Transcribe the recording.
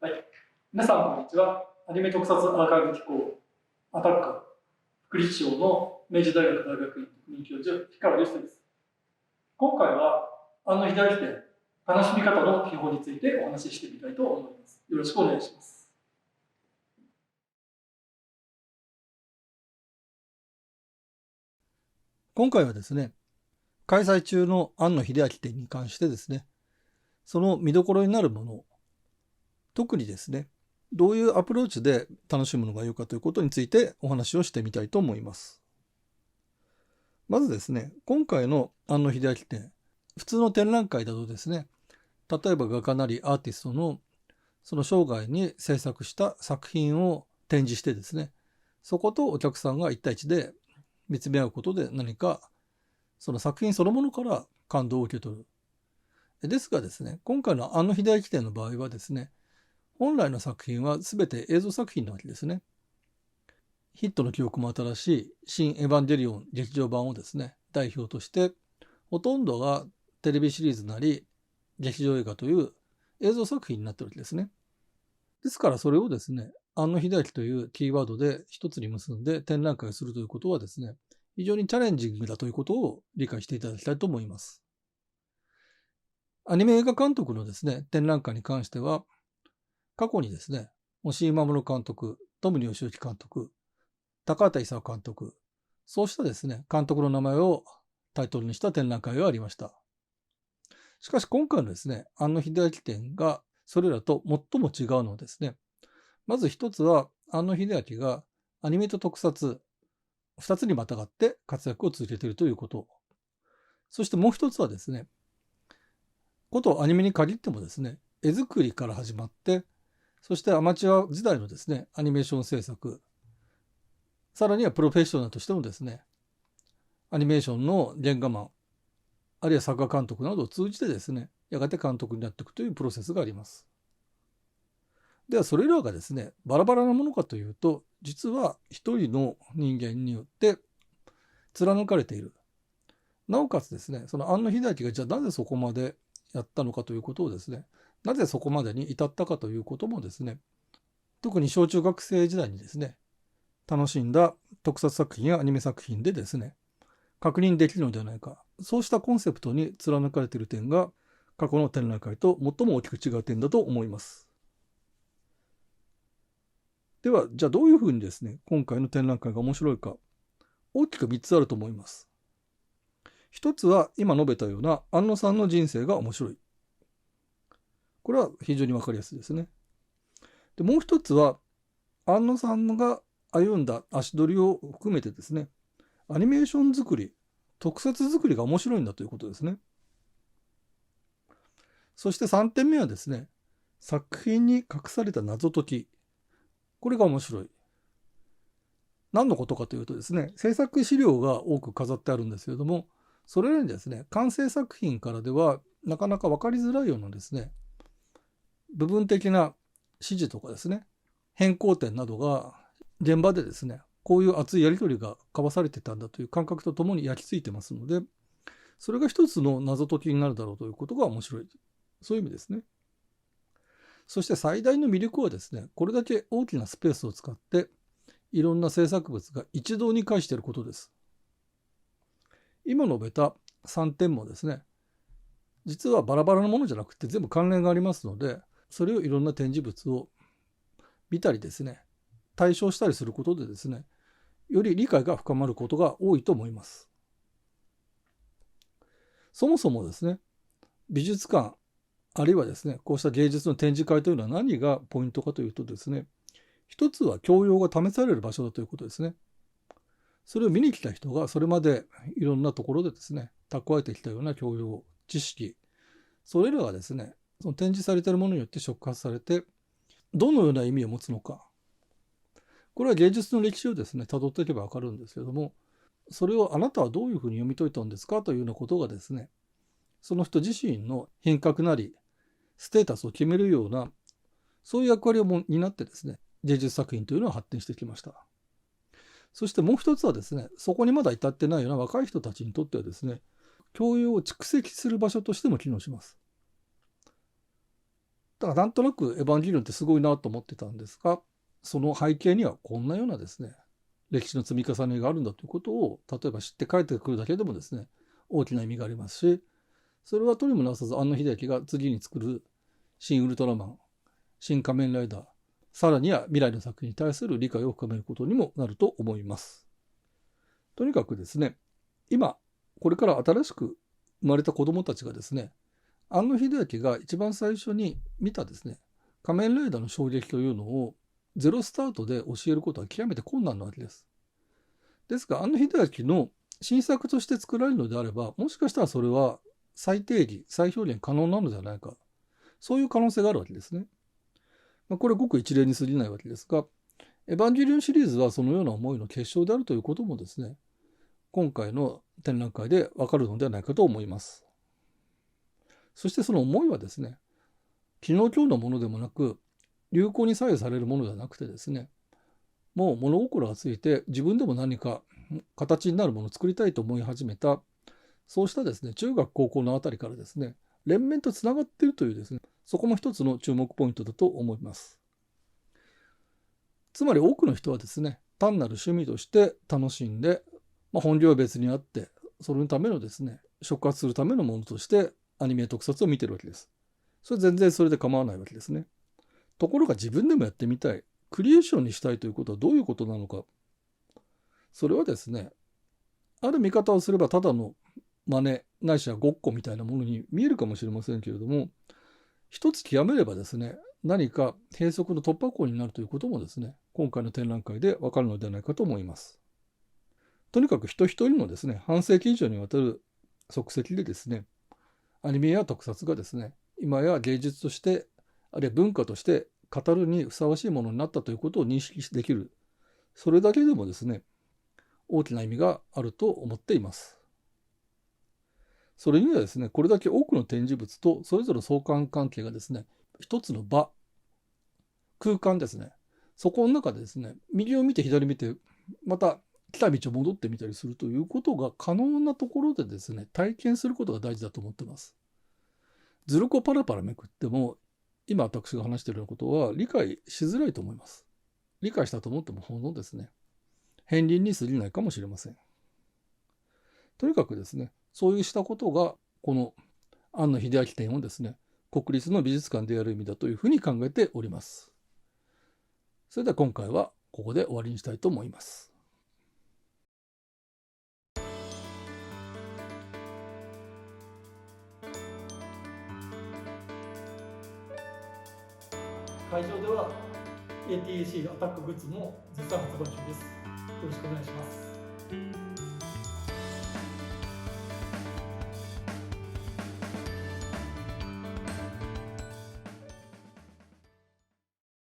はい。皆さん、こんにちは。アニメ特撮アーカイブ機構アタッカー副理事長の明治大学大学院特任教授、氷川良人です。今回は、庵野秀明展、楽しみ方の基本についてお話ししてみたいと思います。よろしくお願いします。今回はですね、開催中の庵野秀明展に関してですね、その見どころになるもの、特にですね、どういうアプローチで楽しむのが良いかということについてお話をしてみたいと思います。まずですね、今回の庵野秀明展、普通の展覧会だとですね、例えば画家なりアーティストのその生涯に制作した作品を展示してですね、そことお客さんが一対一で見つめ合うことで何かその作品そのものから感動を受け取る。ですがですね、今回の庵野秀明展の場合はですね、本来の作品は全て映像作品なわけですね。ヒットの記憶も新しい新エヴァンゲリオン劇場版をですね、代表として、ほとんどがテレビシリーズなり劇場映画という映像作品になっているわけですね。ですからそれをですね、庵野秀明というキーワードで一つに結んで展覧会をするということはですね、非常にチャレンジングだということを理解していただきたいと思います。アニメ映画監督のですね、展覧会に関しては、過去にですね、押井守監督、富野義行監督、高畑勲監督、そうしたですね、監督の名前をタイトルにした展覧会がありました。しかし今回のですね、庵野秀明展がそれらと最も違うのはですね、まず一つは庵野秀明がアニメと特撮、二つにまたがって活躍を続けているということ。そしてもう一つはですね、ことアニメに限ってもですね、絵作りから始まって、そしてアマチュア時代のですね、アニメーション制作、さらにはプロフェッショナルとしてもですね、アニメーションの原画マン、あるいは作画監督などを通じてですね、やがて監督になっていくというプロセスがあります。では、それらがですね、バラバラなものかというと、実は一人の人間によって貫かれている。なおかつですね、その庵野秀明がじゃあなぜそこまでやったのかということをですね、なぜそこまでに至ったかということもですね、特に小中学生時代にですね、楽しんだ特撮作品やアニメ作品でですね、確認できるのではないか。そうしたコンセプトに貫かれている点が、過去の展覧会と最も大きく違う点だと思います。では、じゃあどういうふうにですね、今回の展覧会が面白いか、大きく3つあると思います。一つは、今述べたような庵野さんの人生が面白い。これは非常にわかりやすいですね。で、もう一つは、庵野さんが歩んだ足取りを含めてですね、アニメーション作り、特撮作りが面白いんだということですね。そして3点目はですね、作品に隠された謎解き。これが面白い。何のことかというとですね、制作資料が多く飾ってあるんですけれども、それらにですね、完成作品からではなかなか分かりづらいようなですね、部分的な指示とかですね、変更点などが現場でですね、こういう熱いやり取りが交わされてたんだという感覚とともに焼き付いてますので、それが一つの謎解きになるだろうということが面白い。そういう意味ですね。そして最大の魅力はですね、これだけ大きなスペースを使って、いろんな制作物が一堂に会していることです。今述べた3点もですね、実はバラバラなものじゃなくて全部関連がありますので、それをいろんな展示物を見たりですね、対象したりすることでですね、より理解が深まることが多いと思います。そもそもですね、美術館、あるいはですね、こうした芸術の展示会というのは何がポイントかというとですね、一つは教養が試される場所だということですね。それを見に来た人がそれまでいろんなところでですね、蓄えてきたような教養、知識、それらがですね、その展示されているものによって触発されて、どのような意味を持つのか。これは芸術の歴史をですね、辿っていけばわかるんですけれども、それをあなたはどういうふうに読み解いたんですかというようなことがですね、その人自身の品格なり、ステータスを決めるような、そういう役割を担ってですね、芸術作品というのは発展してきました。そしてもう一つはですね、そこにまだ至ってないような若い人たちにとってはですね、教養を蓄積する場所としても機能します。だからなんとなくエヴァンゲリオンってすごいなと思ってたんですが、その背景にはこんなようなですね、歴史の積み重ねがあるんだということを、例えば知って帰ってくるだけでもですね、大きな意味がありますし、それはとりもなさず庵野秀明が次に作る新ウルトラマン、新仮面ライダー、さらには未来の作品に対する理解を深めることにもなると思います。とにかくですね、今、これから新しく生まれた子供たちがですね、庵野秀明が一番最初に見たですね、仮面ライダーの衝撃というのをゼロスタートで教えることは極めて困難なわけです。ですが、庵野秀明の新作として作られるのであれば、もしかしたらそれは再定義、再表現可能なのではないか。そういう可能性があるわけですね。これはごく一例に過ぎないわけですが、エヴァンゲリオンシリーズはそのような思いの結晶であるということもですね、今回の展覧会でわかるのではないかと思います。そしてその思いはですね、昨日今日のものでもなく、流行に左右されるものではなくてですね、もう物心がついて自分でも何か形になるものを作りたいと思い始めた、そうしたですね、中学高校のあたりからですね、連綿とつながっているというですね、そこも一つの注目ポイントだと思います。つまり多くの人はですね、単なる趣味として楽しんで、本業は別にあって、それのためのですね、触発するためのものとしてアニメ特撮を見てるわけです。それ全然それで構わないわけですね。ところが自分でもやってみたい、クリエーションにしたいということはどういうことなのか。それはですね、ある見方をすればただの真似ないしはごっこみたいなものに見えるかもしれませんけれども、一つ極めればですね、何か閉塞の突破口になるということもですね、今回の展覧会でわかるのではないかと思います。とにかく人一人のですね、半世紀以上にわたる足跡でですね、アニメや特撮がですね、今や芸術として、あるいは文化として語るにふさわしいものになったということを認識できる。それだけでもですね、大きな意味があると思っています。それにはですね、これだけ多くの展示物とそれぞれ相関関係がですね、一つの場、空間ですね、そこの中でですね、右を見て左見て、また来た道を戻ってみたりするということが可能なところでですね、体験することが大事だと思っています。図録をパラパラめくっても、今私が話しているようなことは理解しづらいと思います。理解したと思ってもほんのですね、片鱗に過ぎないかもしれません。とにかくですね、そういうしたことが、この庵野秀明展をですね、国立の美術館でやる意味だというふうに考えております。それでは今回はここで終わりにしたいと思います。会場では ATAC アタックグッズも絶賛発売中です。よろしくお願いします。